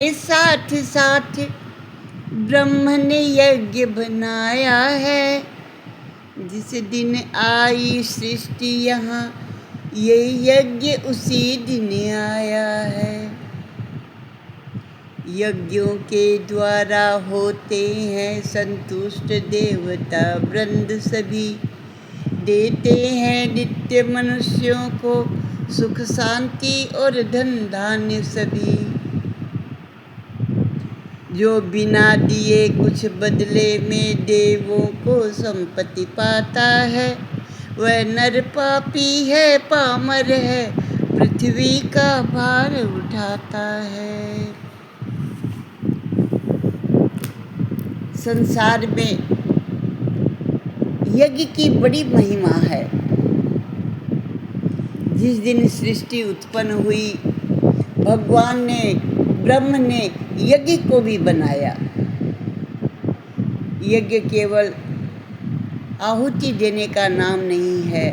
साथ साथ ब्रह्म ने यज्ञ बनाया है। जिस दिन आई सृष्टि यहाँ, ये यज्ञ उसी दिन आया है। यज्ञों के द्वारा होते हैं संतुष्ट देवता वृंद सभी। देते हैं नित्य मनुष्यों को सुख शांति और धन धान्य सभी। जो बिना दिए कुछ बदले में देवों को संपत्ति पाता है, वह नर पापी है, पामर है, पृथ्वी का भार उठाता है। संसार में यज्ञ की बड़ी महिमा है। जिस दिन सृष्टि उत्पन्न हुई, भगवान ने, ब्रह्म ने यज्ञ को भी बनाया। यज्ञ केवल आहुति देने का नाम नहीं है।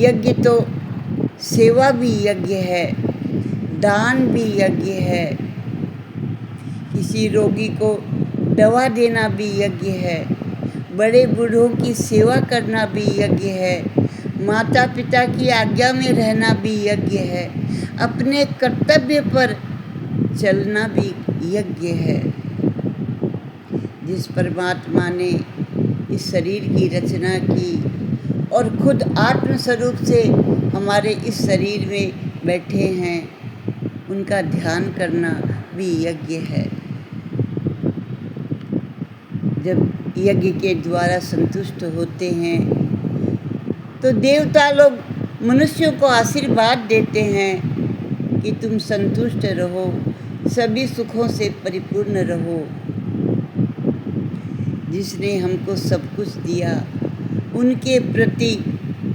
यज्ञ तो सेवा भी यज्ञ है, दान भी यज्ञ है, किसी रोगी को दवा देना भी यज्ञ है, बड़े बूढ़ों की सेवा करना भी यज्ञ है, माता पिता की आज्ञा में रहना भी यज्ञ है, अपने कर्तव्य पर चलना भी यज्ञ है। जिस परमात्मा ने इस शरीर की रचना की और खुद आत्म स्वरूप से हमारे इस शरीर में बैठे हैं, उनका ध्यान करना भी यज्ञ है। जब यज्ञ के द्वारा संतुष्ट होते हैं तो देवता लोग मनुष्यों को आशीर्वाद देते हैं कि तुम संतुष्ट रहो, सभी सुखों से परिपूर्ण रहो। जिसने हमको सब कुछ दिया, उनके प्रति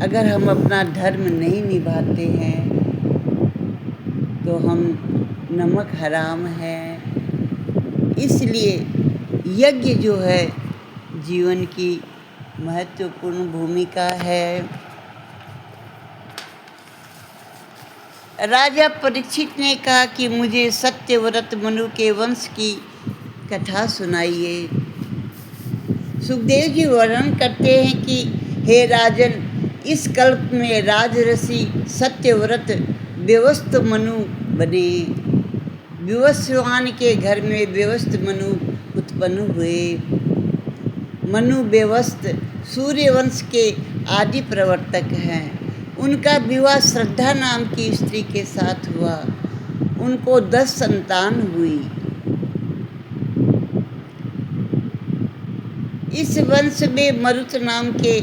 अगर हम अपना धर्म नहीं निभाते हैं तो हम नमक हराम है। इसलिए यज्ञ जो है जीवन की महत्वपूर्ण भूमिका है। राजा परीक्षित ने कहा कि मुझे सत्यव्रत मनु के वंश की कथा सुनाइए। सुखदेव जी वर्णन करते हैं कि हे राजन, इस कल्प में राजऋषि सत्यव्रत व्यवस्थ मनु बने। विवस्वान के घर में व्यवस्थ मनु उत्पन्न हुए। मनु व्यवस्थ सूर्यवंश के आदि प्रवर्तक हैं। उनका विवाह श्रद्धा नाम की स्त्री के साथ हुआ। उनको 10 संतान हुई। इस वंश में मरुत नाम के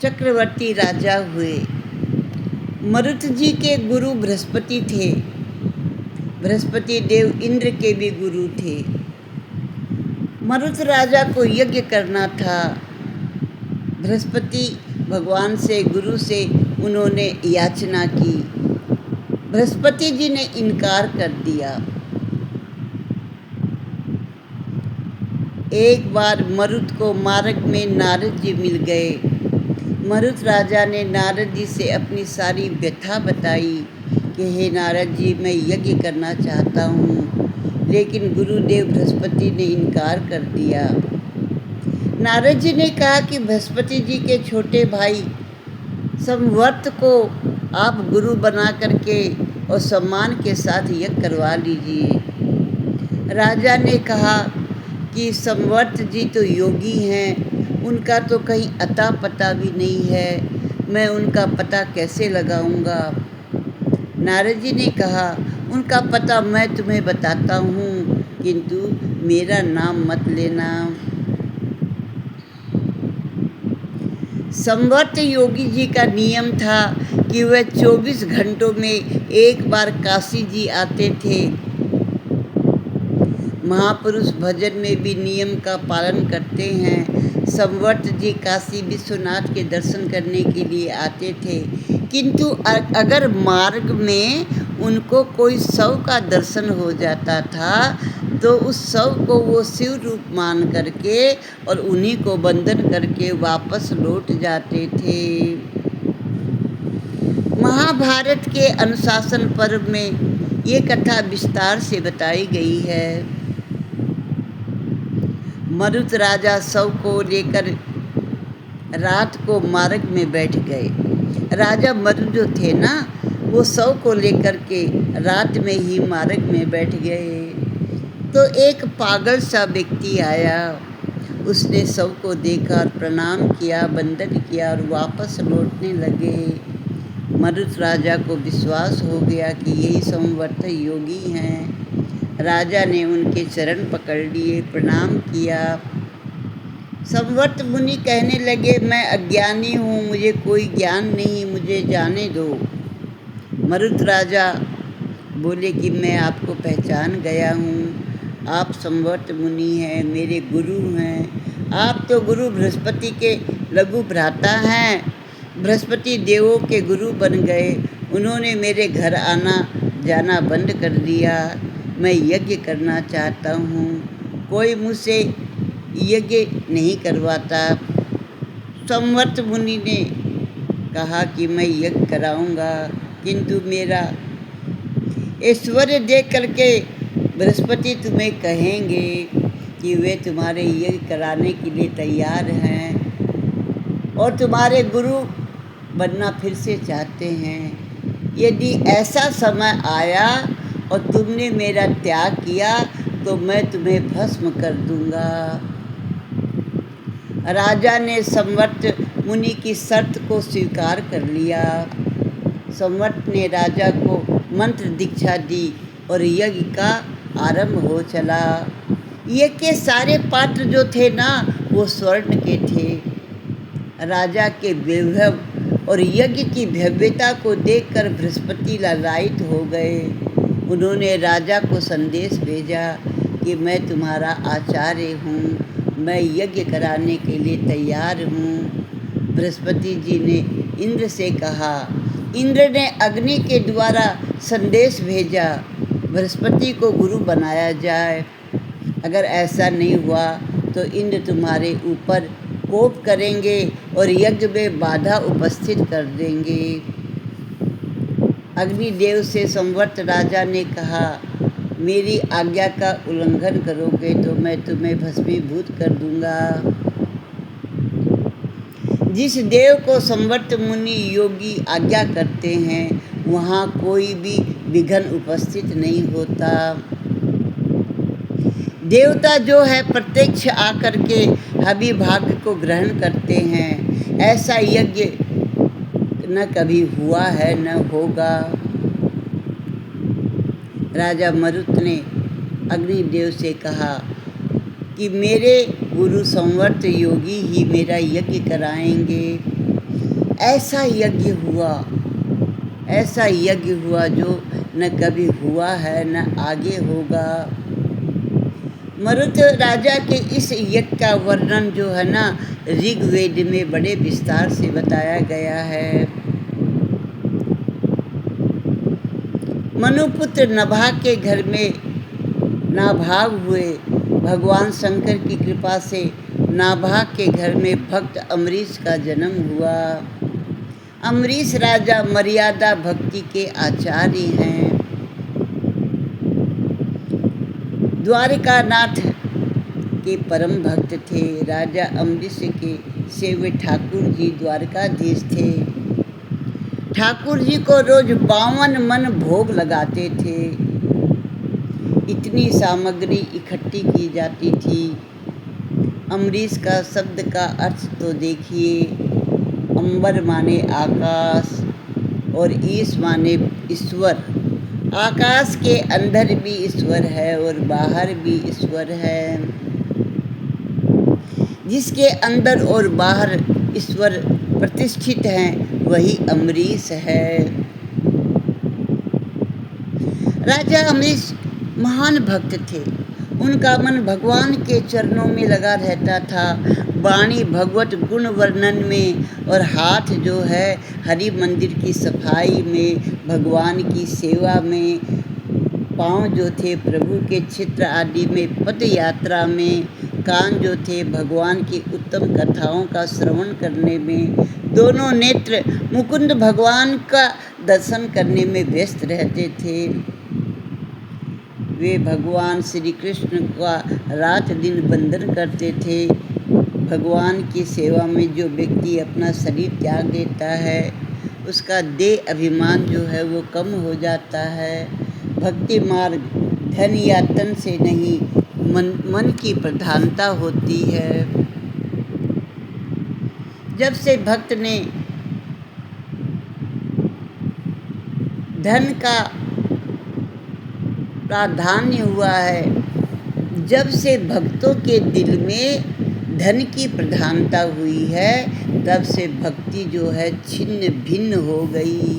चक्रवर्ती राजा हुए। मरुत जी के गुरु बृहस्पति थे। बृहस्पति देव इंद्र के भी गुरु थे। मरुत राजा को यज्ञ करना था। बृहस्पति भगवान से, गुरु से उन्होंने याचना की। बृहस्पति जी ने इनकार कर दिया। एक बार मरुत को मार्ग में नारद जी मिल गए। मरुत राजा ने नारद जी से अपनी सारी व्यथा बताई कि हे नारद जी, मैं यज्ञ करना चाहता हूँ, लेकिन गुरुदेव बृहस्पति ने इनकार कर दिया। नारद जी ने कहा कि बृहस्पति जी के छोटे भाई संवर्त को आप गुरु बना करके और सम्मान के साथ यज्ञ करवा लीजिए। राजा ने कहा कि संवर्त जी तो योगी हैं, उनका तो कहीं अता पता भी नहीं है, मैं उनका पता कैसे लगाऊंगा। नारद जी ने कहा, उनका पता मैं तुम्हें बताता हूँ, किंतु मेरा नाम मत लेना। संवर्त योगी जी का नियम था कि वह 24 घंटों में एक बार काशी जी आते थे। महापुरुष भजन में भी नियम का पालन करते हैं। संवर्त जी काशी विश्वनाथ के दर्शन करने के लिए आते थे, किंतु अगर मार्ग में उनको कोई शव का दर्शन हो जाता था तो उस शव को वो शिव रूप मान करके और उन्हीं को वंदन करके वापस लौट जाते थे। महाभारत के अनुशासन पर्व में ये कथा विस्तार से बताई गई है। मरुत राजा शव को लेकर रात को मार्ग में बैठ गए। राजा मरुत जो थे ना, वो शव को लेकर के रात में ही मार्ग में बैठ गए। तो एक पागल सा व्यक्ति आया, उसने शव को देखा और प्रणाम किया, वंदन किया और वापस लौटने लगे। मरुत राजा को विश्वास हो गया कि यही संवर्त योगी हैं। राजा ने उनके चरण पकड़ लिए, प्रणाम किया। संवर्त मुनि कहने लगे, मैं अज्ञानी हूँ, मुझे कोई ज्ञान नहीं, मुझे जाने दो। मरुत राजा बोले कि मैं आपको पहचान गया हूँ, आप संवर्त मुनि हैं, मेरे गुरु हैं। आप तो गुरु बृहस्पति के लघु भ्राता हैं, बृहस्पति देवों के गुरु बन गए। उन्होंने मेरे घर आना जाना बंद कर दिया। मैं यज्ञ करना चाहता हूँ, कोई मुझसे यज्ञ नहीं करवाता। संवर्त मुनि ने कहा कि मैं यज्ञ कराऊंगा, किंतु मेरा ऐश्वर्य देख करके बृहस्पति तुम्हें कहेंगे कि वे तुम्हारे यज्ञ कराने के लिए तैयार हैं और तुम्हारे गुरु बनना फिर से चाहते हैं। यदि ऐसा समय आया और तुमने मेरा त्याग किया तो मैं तुम्हें भस्म कर दूंगा। राजा ने संवर्त मुनि की शर्त को स्वीकार कर लिया। संवर्त ने राजा को मंत्र दीक्षा दी और यज्ञ का आरंभ हो चला। यज्ञ के सारे पात्र जो थे ना, वो स्वर्ण के थे। राजा के वैभव और यज्ञ की भव्यता को देखकर बृहस्पति लालायित हो गए। उन्होंने राजा को संदेश भेजा कि मैं तुम्हारा आचार्य हूँ, मैं यज्ञ कराने के लिए तैयार हूँ। बृहस्पति जी ने इंद्र से कहा। इंद्र ने अग्नि के द्वारा संदेश भेजा, बृहस्पति को गुरु बनाया जाए। अगर ऐसा नहीं हुआ तो इंद्र तुम्हारे ऊपर कोप करेंगे और यज्ञ में बाधा उपस्थित कर देंगे। अग्निदेव से संवर्त राजा ने कहा, मेरी आज्ञा का उल्लंघन करोगे तो मैं तुम्हें भस्मीभूत कर दूंगा। जिस देव को संवर्त मुनि योगी आज्ञा करते हैं, वहाँ कोई भी विघ्न उपस्थित नहीं होता। देवता जो है प्रत्यक्ष आकर के हवि भाग्य को ग्रहण करते हैं। ऐसा यज्ञ न कभी हुआ है न होगा। राजा मरुत ने अग्निदेव से कहा कि मेरे गुरु संवर्त योगी ही मेरा यज्ञ कराएंगे। ऐसा यज्ञ हुआ जो न कभी हुआ है न आगे होगा। मरुत राजा के इस यज्ञ का वर्णन जो है ना, ऋग्वेद में बड़े विस्तार से बताया गया है। मनुपुत्र नभा के घर में नाभाग हुए। भगवान शंकर की कृपा से नाभाग के घर में भक्त अम्बरीश का जन्म हुआ। अम्बरीश राजा मर्यादा भक्ति के आचार्य हैं। द्वारिकानाथ के परम भक्त थे। राजा अम्बरीश के सेवे ठाकुर जी द्वारकाधीश थे। ठाकुर जी को रोज 52 मन भोग लगाते थे। इतनी सामग्री इकट्ठी की जाती थी। अम्बरीश का शब्द का अर्थ तो देखिए, अंबर माने आकाश और ईश माने ईश्वर। आकाश के अंदर भी ईश्वर है और बाहर भी ईश्वर है। जिसके अंदर और बाहर ईश्वर प्रतिष्ठित हैं, वही अम्बरीश है। राजा अम्बरीश महान भक्त थे। उनका मन भगवान के चरणों में लगा रहता था। वाणी भगवत गुण वर्णन में और हाथ जो है हरि मंदिर की सफाई में, भगवान की सेवा में, पाँव जो थे प्रभु के चित्र आदि में, पद यात्रा में, कान जो थे भगवान की उत्तम कथाओं का श्रवण करने में, दोनों नेत्र मुकुंद भगवान का दर्शन करने में व्यस्त रहते थे। वे भगवान श्री कृष्ण का रात दिन वंदन करते थे। भगवान की सेवा में जो व्यक्ति अपना शरीर त्याग देता है उसका देह अभिमान जो है वो कम हो जाता है। भक्ति मार्ग धन या तन से नहीं, मन की प्रधानता होती है। जब से भक्त ने धन का प्राधान्य हुआ है, जब से भक्तों के दिल में धन की प्रधानता हुई है, तब से भक्ति जो है छिन्न भिन्न हो गई।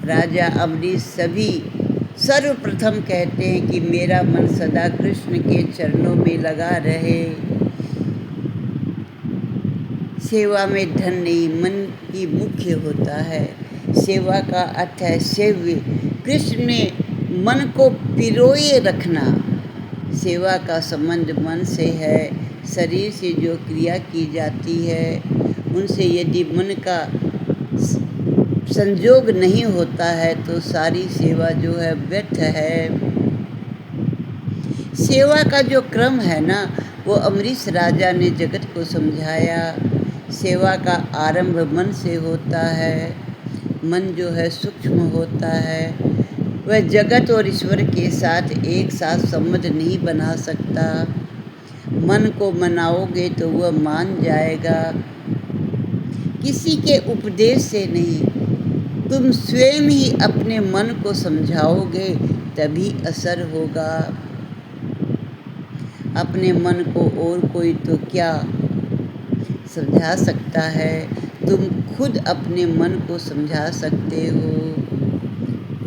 राजा अम्बरीश सभी सर्वप्रथम कहते हैं कि मेरा मन सदा कृष्ण के चरणों में लगा रहे। सेवा में धन नहीं, मन ही मुख्य होता है। सेवा का अर्थ है सेव्य। कृष्ण ने मन को पिरोए रखना। सेवा का संबंध मन से है। शरीर से जो क्रिया की जाती है उनसे यदि मन का संयोग नहीं होता है तो सारी सेवा जो है व्यर्थ है। सेवा का जो क्रम है ना, वो अम्बरीश राजा ने जगत को समझाया। सेवा का आरंभ मन से होता है। मन जो है सूक्ष्म होता है, वह जगत और ईश्वर के साथ एक साथ संबंध नहीं बना सकता। मन को मनाओगे तो वह मान जाएगा, किसी के उपदेश से नहीं। तुम स्वयं ही अपने मन को समझाओगे तभी असर होगा। अपने मन को और कोई तो क्या समझा सकता है, तुम खुद अपने मन को समझा सकते हो।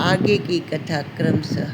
आगे की कथा क्रमशः।